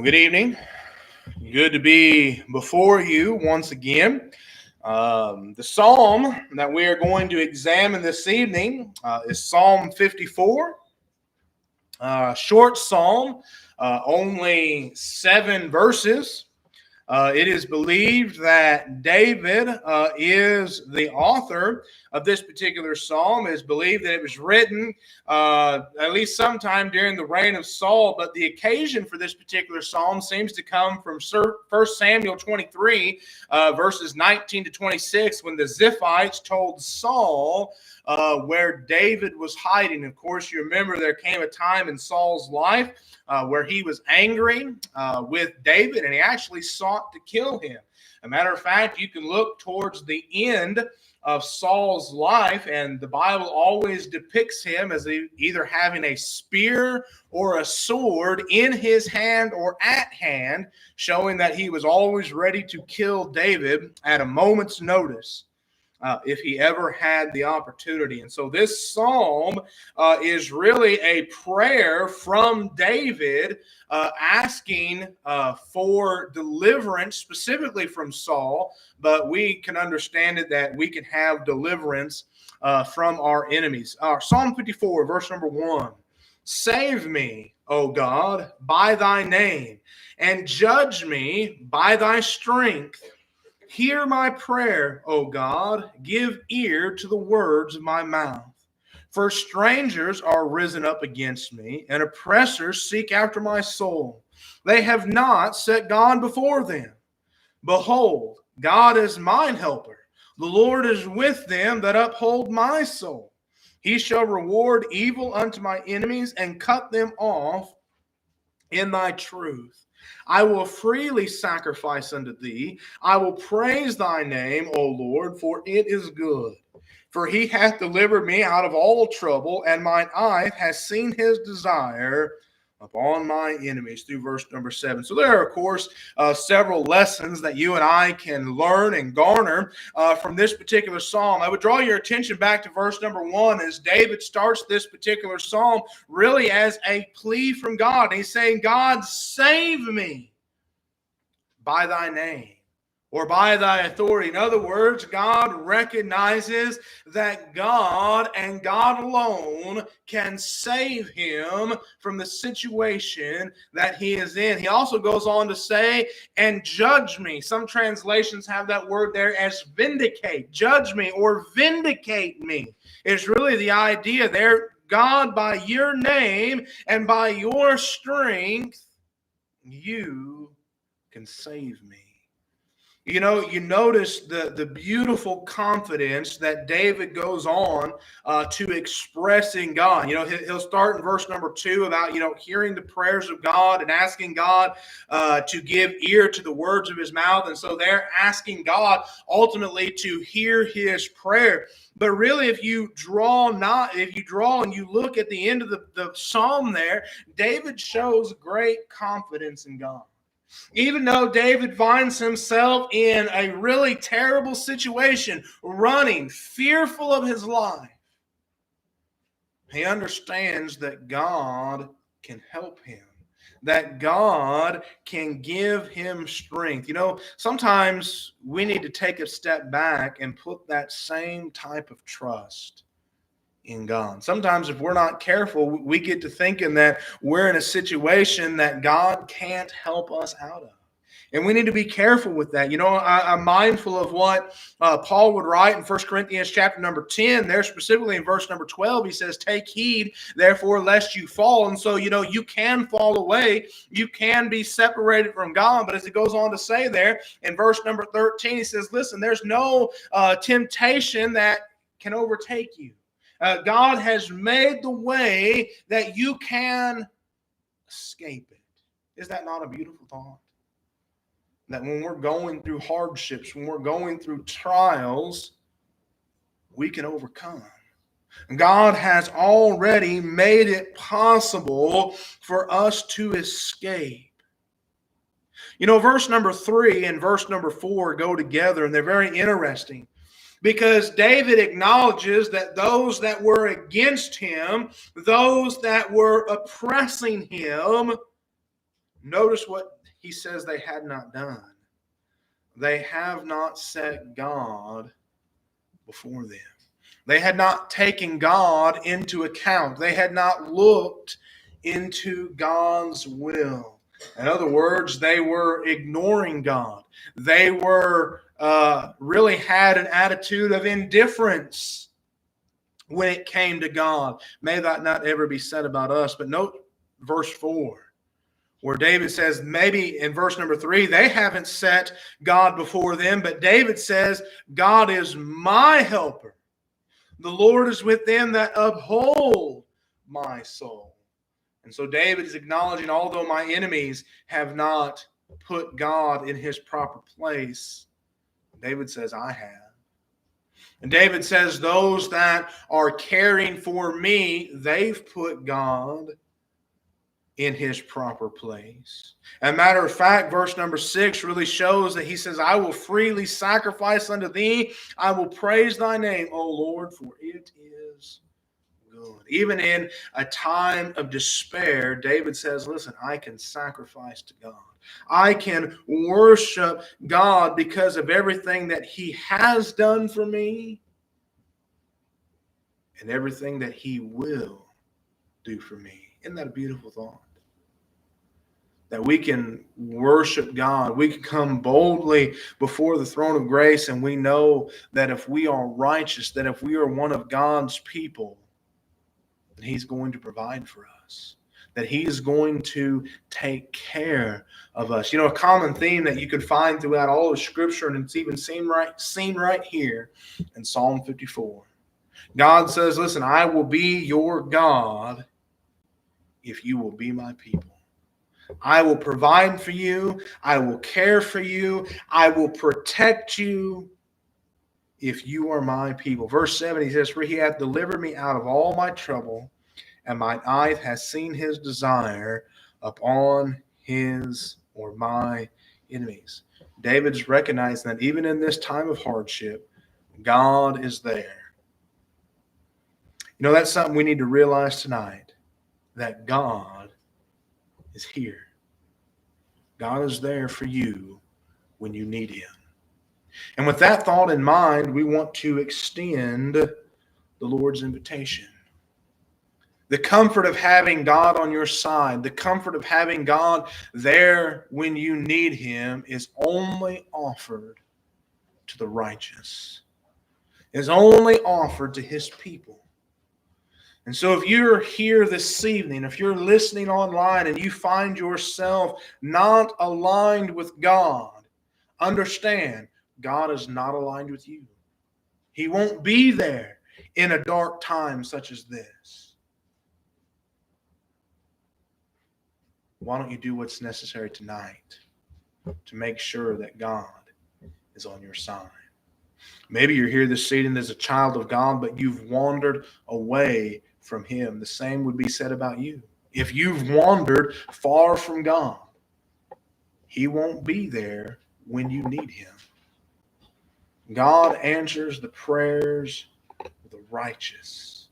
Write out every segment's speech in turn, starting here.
Good evening. Good to be before you once again. The psalm that we are going to examine this evening is Psalm 54, short psalm, only 7 verses. It is believed that David is the author of this particular psalm. It is believed that it was written at least sometime during the reign of Saul, but the occasion for this particular psalm seems to come from 1 Samuel 23, verses 19 to 26, when the Ziphites told Saul where David was hiding. Of course, you remember there came a time in Saul's life where he was angry with David, and he actually sought to kill him. As a matter of fact, you can look towards the end of Saul's life, and the Bible always depicts him as either having a spear or a sword in his hand or at hand, showing that he was always ready to kill David at a moment's notice. If he ever had the opportunity. And so this psalm is really a prayer from David asking for deliverance specifically from Saul, but we can understand it that we can have deliverance from our enemies. Psalm 54, verse number 1. Save me, O God, by thy name, and judge me by thy strength. Hear my prayer, O God. Give ear to the words of my mouth. For strangers are risen up against me, and oppressors seek after my soul. They have not set God before them. Behold, God is mine helper. The Lord is with them that uphold my soul. He shall reward evil unto my enemies and cut them off in thy truth. I will freely sacrifice unto thee. I will praise thy name, O Lord, for it is good. For he hath delivered me out of all trouble, and mine eye has seen his desire upon my enemies, through verse number 7. So there are, of course, several lessons that you and I can learn and garner from this particular psalm. I would draw your attention back to verse number 1 as David starts this particular psalm really as a plea from God. He's saying, God, save me by thy name, or by thy authority. In other words, God recognizes that God and God alone can save him from the situation that he is in. He also goes on to say, and judge me. Some translations have that word there as vindicate. Judge me or vindicate me. It's really the idea there, God, by your name and by your strength, you can save me. You know, you notice the beautiful confidence that David goes on to express in God. You know, he'll start in verse number 2 about, hearing the prayers of God and asking God to give ear to the words of his mouth. And so they're asking God ultimately to hear his prayer. But really, if you draw and you look at the end of the psalm there, David shows great confidence in God. Even though David finds himself in a really terrible situation, running, fearful of his life, he understands that God can help him, that God can give him strength. Sometimes we need to take a step back and put that same type of trust in God. Sometimes if we're not careful, we get to thinking that we're in a situation that God can't help us out of. And we need to be careful with that. I'm mindful of what Paul would write in 1 Corinthians chapter number 10. There specifically in verse number 12, he says, take heed, therefore, lest you fall. And so, you can fall away. You can be separated from God. But as he goes on to say there in verse number 13, he says, listen, there's no temptation that can overtake you. God has made the way that you can escape it. Is that not a beautiful thought? That when we're going through hardships, when we're going through trials, we can overcome. God has already made it possible for us to escape. Verse number 3 and verse number 4 go together, and they're very interesting. Because David acknowledges that those that were against him, those that were oppressing him, Notice what he says they had not done. They have not set God before them. They had not taken God into account. They had not looked into God's will. In other words, they were ignoring God. They were really had an attitude of indifference when it came to God. May that not ever be said about us. But note verse 4, where David says, maybe in verse number 3, they haven't set God before them, but David says, God is my helper. The Lord is with them that uphold my soul. And so David is acknowledging, although my enemies have not put God in his proper place, David says, I have. And David says, those that are caring for me, they've put God in his proper place. As a matter of fact, verse number 6 really shows that he says, I will freely sacrifice unto thee. I will praise thy name, O Lord, for it is good. Even in a time of despair, David says, listen, I can sacrifice to God. I can worship God because of everything that he has done for me and everything that he will do for me. Isn't that a beautiful thought? That we can worship God. We can come boldly before the throne of grace, and we know that if we are righteous, that if we are one of God's people, then he's going to provide for us, that he is going to take care of us. You know, a common theme that you can find throughout all of Scripture, and it's even seen right here in Psalm 54. God says, listen, I will be your God if you will be my people. I will provide for you. I will care for you. I will protect you if you are my people. Verse 7, he says, for he hath delivered me out of all my trouble, and mine eye hath seen his desire upon his or my enemies. David's recognizing that even in this time of hardship, God is there. You know, that's something we need to realize tonight, that God is here. God is there for you when you need him. And with that thought in mind, we want to extend the Lord's invitation. The comfort of having God on your side, the comfort of having God there when you need him is only offered to the righteous. Is only offered to his people. And so if you're here this evening, if you're listening online and you find yourself not aligned with God, understand God is not aligned with you. He won't be there in a dark time such as this. Why don't you do what's necessary tonight to make sure that God is on your side? Maybe you're here this evening as a child of God, but you've wandered away from him. The same would be said about you. If you've wandered far from God, he won't be there when you need him. God answers the prayers of the righteous.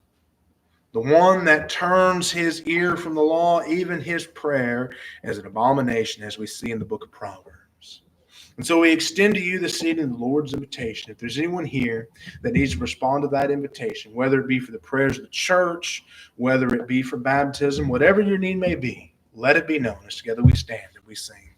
The one that turns his ear from the law, even his prayer, is an abomination, as we see in the book of Proverbs. And so we extend to you this evening the Lord's invitation. If there's anyone here that needs to respond to that invitation, whether it be for the prayers of the church, whether it be for baptism, whatever your need may be, let it be known as together we stand and we sing.